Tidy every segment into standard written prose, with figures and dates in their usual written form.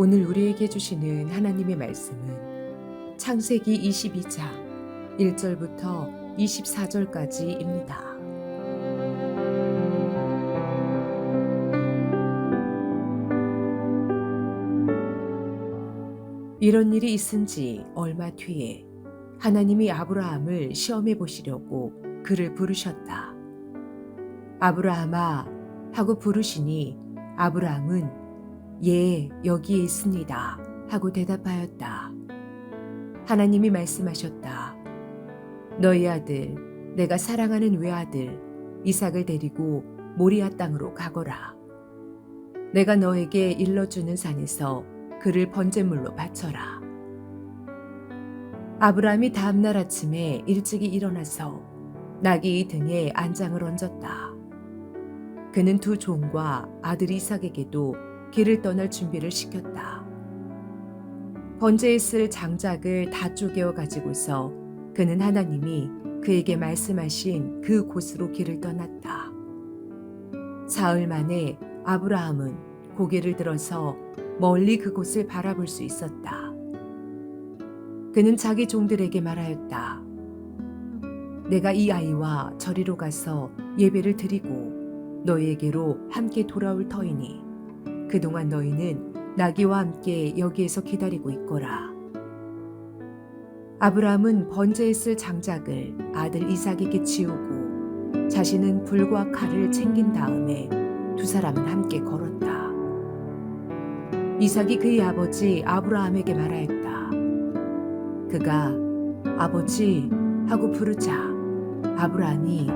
오늘 우리에게 주시는 하나님의 말씀은 창세기 22장 1절부터 24절까지입니다. 이런 일이 있은 지 얼마 뒤에 하나님이 아브라함을 시험해 보시려고 그를 부르셨다. 아브라함아 하고 부르시니 아브라함은 예, 여기에 있습니다 하고 대답하였다. 하나님이 말씀하셨다. 너희 아들, 내가 사랑하는 외아들 이삭을 데리고 모리아 땅으로 가거라. 내가 너에게 일러주는 산에서 그를 번제물로 바쳐라. 아브라함이 다음날 아침에 일찍이 일어나서 나귀 등에 안장을 얹었다. 그는 두 종과 아들 이삭에게도 길을 떠날 준비를 시켰다. 번제에 쓸 장작을 다 쪼개어 가지고서 그는 하나님이 그에게 말씀하신 그 곳으로 길을 떠났다. 사흘 만에 아브라함은 고개를 들어서 멀리 그곳을 바라볼 수 있었다. 그는 자기 종들에게 말하였다. 내가 이 아이와 저리로 가서 예배를 드리고 너희에게로 함께 돌아올 터이니 그동안 너희는 나귀와 함께 여기에서 기다리고 있거라. 아브라함은 번제에 쓸 장작을 아들 이삭에게 지우고 자신은 불과 칼을 챙긴 다음에 두 사람은 함께 걸었다. 이삭이 그의 아버지 아브라함에게 말하였다. 그가 아버지 하고 부르자 아브라함이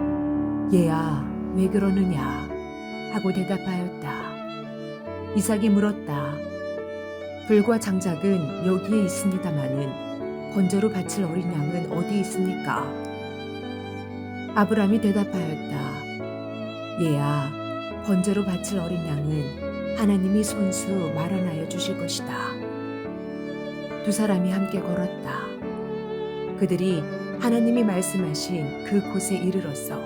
얘야 왜 그러느냐 하고 대답하였다. 이삭이 물었다. 불과 장작은 여기에 있습니다마는 번제로 바칠 어린 양은 어디 있습니까? 아브라함이 대답하였다. 얘야, 번제로 바칠 어린 양은 하나님이 손수 마련하여 주실 것이다. 두 사람이 함께 걸었다. 그들이 하나님이 말씀하신 그 곳에 이르러서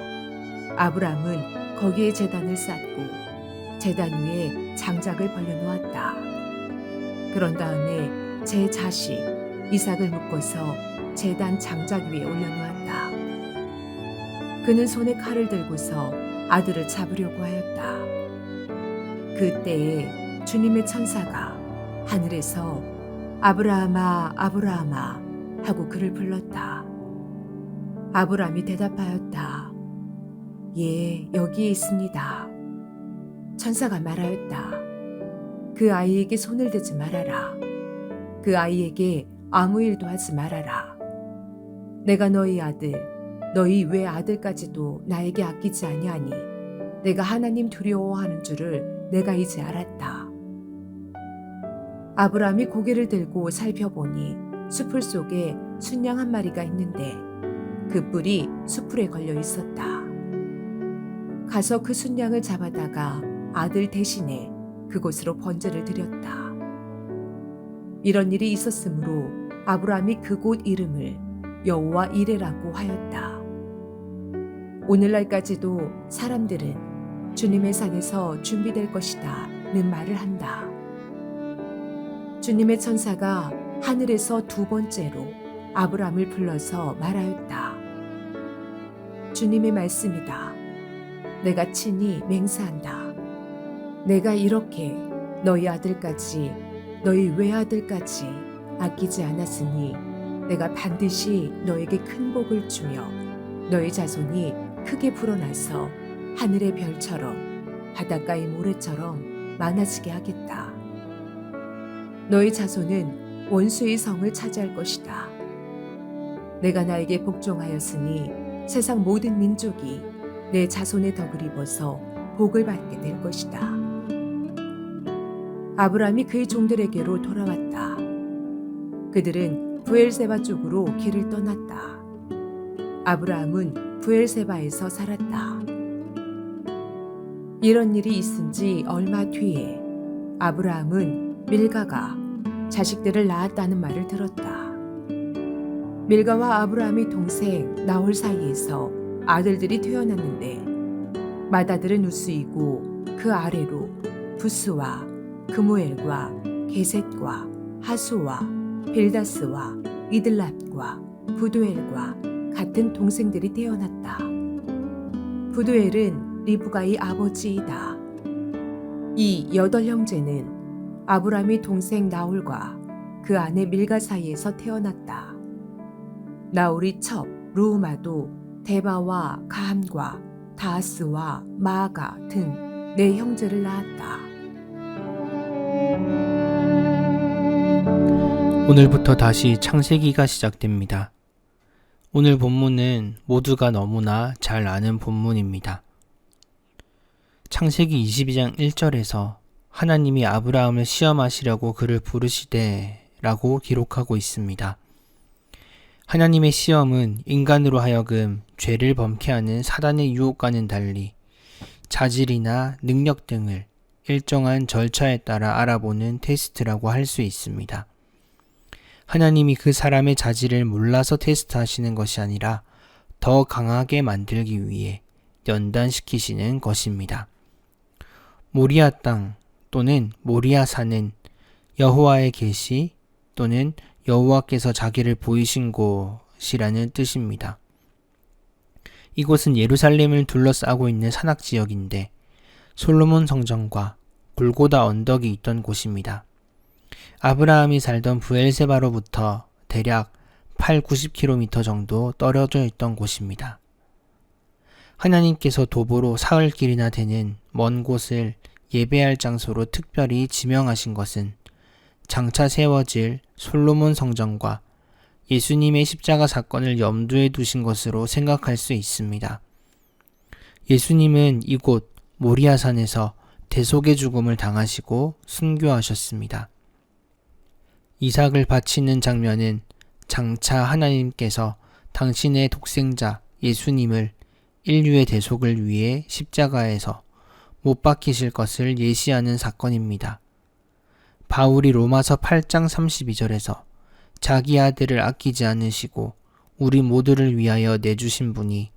아브라함은 거기에 제단을 쌓고 제단 위에 장작을 벌려놓았다. 그런 다음에 제 자식 이삭을 묶어서 제단 장작 위에 올려놓았다. 그는 손에 칼을 들고서 아들을 잡으려고 하였다. 그때에 주님의 천사가 하늘에서 아브라함아 아브라함아 하고 그를 불렀다. 아브라함이 대답하였다. 예, 여기에 있습니다. 천사가 말하였다. 그 아이에게 손을 대지 말아라. 그 아이에게 아무 일도 하지 말아라. 내가 너희 아들, 너희 외아들까지도 나에게 아끼지 아니하니 내가 하나님 두려워하는 줄을 내가 이제 알았다. 아브라함이 고개를 들고 살펴보니 수풀 속에 순양 한 마리가 있는데 그 뿔이 수풀에 걸려 있었다. 가서 그 순양을 잡아다가 아들 대신에 그곳으로 번제를 드렸다. 이런 일이 있었으므로 아브라함이 그곳 이름을 여호와 이레라고 하였다. 오늘날까지도 사람들은 주님의 산에서 준비될 것이다는 말을 한다. 주님의 천사가 하늘에서 두 번째로 아브라함을 불러서 말하였다. 주님의 말씀이다. 내가 친히 맹세한다. 내가 이렇게 너희 아들까지 너희 외아들까지 아끼지 않았으니 내가 반드시 너에게 큰 복을 주며 너희 자손이 크게 불어나서 하늘의 별처럼 바닷가의 모래처럼 많아지게 하겠다. 너희 자손은 원수의 성을 차지할 것이다. 내가 나에게 복종하였으니 세상 모든 민족이 내 자손의 덕을 입어서 복을 받게 될 것이다. 아브라함이 그의 종들에게로 돌아왔다. 그들은 부엘세바 쪽으로 길을 떠났다. 아브라함은 부엘세바에서 살았다. 이런 일이 있은 지 얼마 뒤에 아브라함은 밀가가 자식들을 낳았다는 말을 들었다. 밀가와 아브라함의 동생 나홀 사이에서 아들들이 태어났는데 맏아들은 우스이고 그 아래로 부스와 그무엘과 게셋과 하수와 빌다스와 이들랍과 부두엘과 같은 동생들이 태어났다. 부두엘은 리브가의 아버지이다. 이 8형제는 아브람의 동생 나홀과 그 아내 밀가 사이에서 태어났다. 나홀이 첩, 루우마도 데바와 가함과 다하스와 마아가 등 4형제를 낳았다. 오늘부터 다시 창세기가 시작됩니다. 오늘 본문은 모두가 너무나 잘 아는 본문입니다. 창세기 22장 1절에서 하나님이 아브라함을 시험하시려고 그를 부르시되 라고 기록하고 있습니다. 하나님의 시험은 인간으로 하여금 죄를 범케 하는 사단의 유혹과는 달리 자질이나 능력 등을 일정한 절차에 따라 알아보는 테스트라고 할 수 있습니다. 하나님이 그 사람의 자질을 몰라서 테스트하시는 것이 아니라 더 강하게 만들기 위해 연단시키시는 것입니다. 모리아 땅 또는 모리아 산은 여호와의 계시 또는 여호와께서 자기를 보이신 곳이라는 뜻입니다. 이곳은 예루살렘을 둘러싸고 있는 산악지역인데 솔로몬 성전과 골고다 언덕이 있던 곳입니다. 아브라함이 살던 브엘세바로부터 대략 80-90km 정도 떨어져 있던 곳입니다. 하나님께서 도보로 사흘길이나 되는 먼 곳을 예배할 장소로 특별히 지명하신 것은 장차 세워질 솔로몬 성전과 예수님의 십자가 사건을 염두에 두신 것으로 생각할 수 있습니다. 예수님은 이곳 모리아산에서 대속의 죽음을 당하시고 순교하셨습니다. 이삭을 바치는 장면은 장차 하나님께서 당신의 독생자 예수님을 인류의 대속을 위해 십자가에서 못 박히실 것을 예시하는 사건입니다. 바울이 로마서 8장 32절에서 자기 아들을 아끼지 않으시고 우리 모두를 위하여 내주신 분이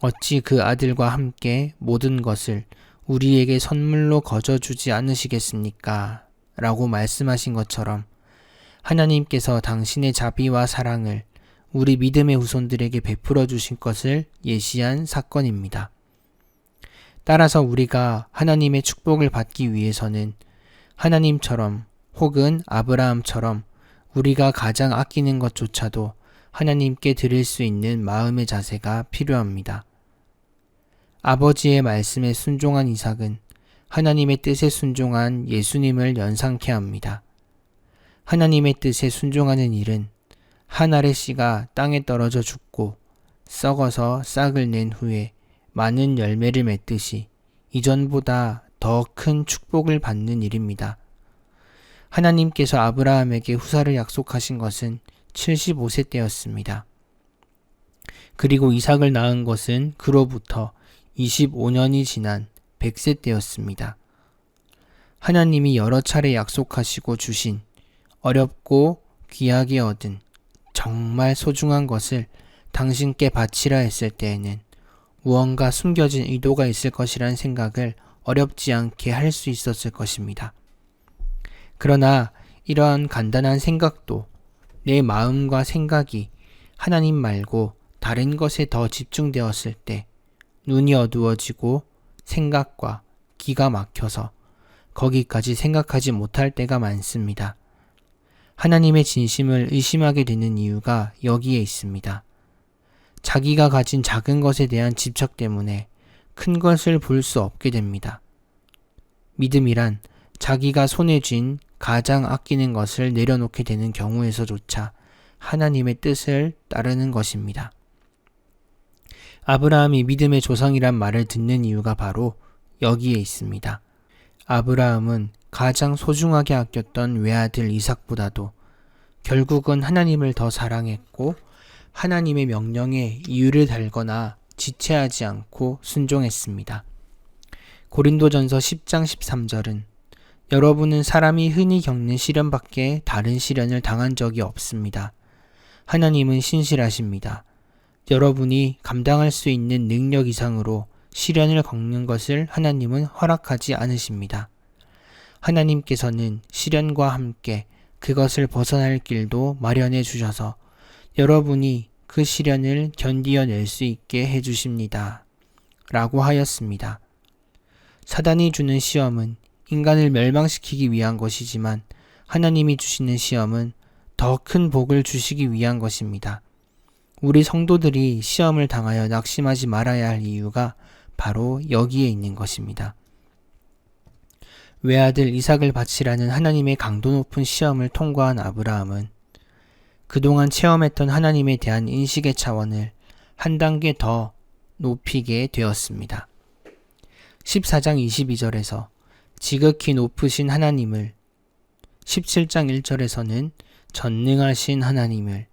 어찌 그 아들과 함께 모든 것을 우리에게 선물로 거저주지 않으시겠습니까? 라고 말씀하신 것처럼 하나님께서 당신의 자비와 사랑을 우리 믿음의 후손들에게 베풀어 주신 것을 예시한 사건입니다. 따라서 우리가 하나님의 축복을 받기 위해서는 하나님처럼 혹은 아브라함처럼 우리가 가장 아끼는 것조차도 하나님께 드릴 수 있는 마음의 자세가 필요합니다. 아버지의 말씀에 순종한 이삭은 하나님의 뜻에 순종한 예수님을 연상케 합니다. 하나님의 뜻에 순종하는 일은 한 알의 씨가 땅에 떨어져 죽고 썩어서 싹을 낸 후에 많은 열매를 맺듯이 이전보다 더 큰 축복을 받는 일입니다. 하나님께서 아브라함에게 후사를 약속하신 것은 75세 때였습니다. 그리고 이삭을 낳은 것은 그로부터 25년이 지난 100세 때였습니다. 하나님이 여러 차례 약속하시고 주신 어렵고 귀하게 얻은 정말 소중한 것을 당신께 바치라 했을 때에는 무언가 숨겨진 의도가 있을 것이란 생각을 어렵지 않게 할 수 있었을 것입니다. 그러나 이러한 간단한 생각도 내 마음과 생각이 하나님 말고 다른 것에 더 집중되었을 때 눈이 어두워지고 생각과 기가 막혀서 거기까지 생각하지 못할 때가 많습니다. 하나님의 진심을 의심하게 되는 이유가 여기에 있습니다. 자기가 가진 작은 것에 대한 집착 때문에 큰 것을 볼 수 없게 됩니다. 믿음이란 자기가 손에 쥔 가장 아끼는 것을 내려놓게 되는 경우에서조차 하나님의 뜻을 따르는 것입니다. 아브라함이 믿음의 조상이란 말을 듣는 이유가 바로 여기에 있습니다. 아브라함은 가장 소중하게 아꼈던 외아들 이삭보다도 결국은 하나님을 더 사랑했고 하나님의 명령에 이유를 달거나 지체하지 않고 순종했습니다. 고린도전서 10장 13절은 여러분은 사람이 흔히 겪는 시련밖에 다른 시련을 당한 적이 없습니다. 하나님은 신실하십니다. 여러분이 감당할 수 있는 능력 이상으로 시련을 겪는 것을 하나님은 허락하지 않으십니다. 하나님께서는 시련과 함께 그것을 벗어날 길도 마련해 주셔서 여러분이 그 시련을 견디어낼 수 있게 해주십니다. 라고 하였습니다. 사단이 주는 시험은 인간을 멸망시키기 위한 것이지만 하나님이 주시는 시험은 더 큰 복을 주시기 위한 것입니다. 우리 성도들이 시험을 당하여 낙심하지 말아야 할 이유가 바로 여기에 있는 것입니다. 외아들 이삭을 바치라는 하나님의 강도 높은 시험을 통과한 아브라함은 그동안 체험했던 하나님에 대한 인식의 차원을 한 단계 더 높이게 되었습니다. 14장 22절에서 지극히 높으신 하나님을, 17장 1절에서는 전능하신 하나님을,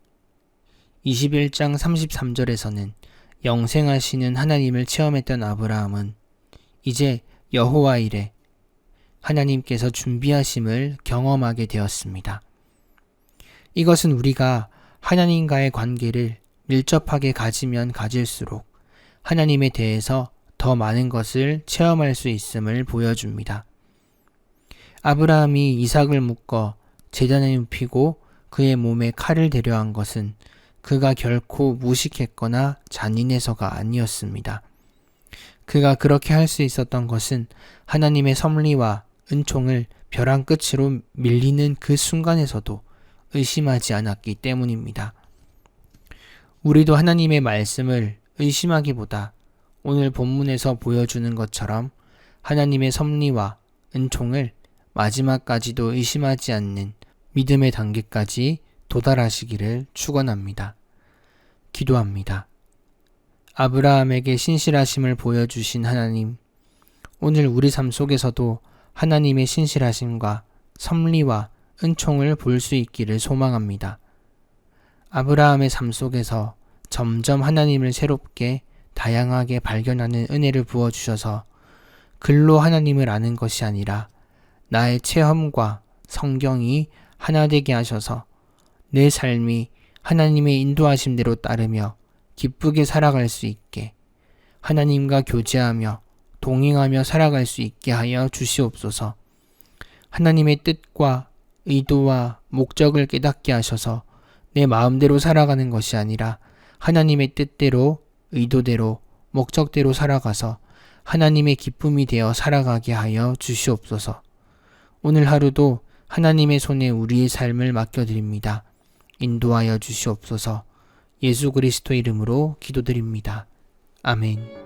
21장 33절에서는 영생하시는 하나님을 체험했던 아브라함은 이제 여호와 이레, 하나님께서 준비하심을 경험하게 되었습니다. 이것은 우리가 하나님과의 관계를 밀접하게 가지면 가질수록 하나님에 대해서 더 많은 것을 체험할 수 있음을 보여줍니다. 아브라함이 이삭을 묶어 제단에 눕히고 그의 몸에 칼을 대려한 것은 그가 결코 무식했거나 잔인해서가 아니었습니다. 그가 그렇게 할 수 있었던 것은 하나님의 섭리와 은총을 벼랑 끝으로 밀리는 그 순간에서도 의심하지 않았기 때문입니다. 우리도 하나님의 말씀을 의심하기보다 오늘 본문에서 보여주는 것처럼 하나님의 섭리와 은총을 마지막까지도 의심하지 않는 믿음의 단계까지 도달하시기를 축원합니다. 기도합니다. 아브라함에게 신실하심을 보여주신 하나님, 오늘 우리 삶 속에서도 하나님의 신실하심과 섭리와 은총을 볼 수 있기를 소망합니다. 아브라함의 삶 속에서 점점 하나님을 새롭게 다양하게 발견하는 은혜를 부어주셔서 글로 하나님을 아는 것이 아니라 나의 체험과 성경이 하나 되게 하셔서 내 삶이 하나님의 인도하심대로 따르며 기쁘게 살아갈 수 있게 하나님과 교제하며 동행하며 살아갈 수 있게 하여 주시옵소서. 하나님의 뜻과 의도와 목적을 깨닫게 하셔서 내 마음대로 살아가는 것이 아니라 하나님의 뜻대로, 의도대로, 목적대로 살아가서 하나님의 기쁨이 되어 살아가게 하여 주시옵소서. 오늘 하루도 하나님의 손에 우리의 삶을 맡겨드립니다. 인도하여 주시옵소서. 예수 그리스도 이름으로 기도드립니다. 아멘.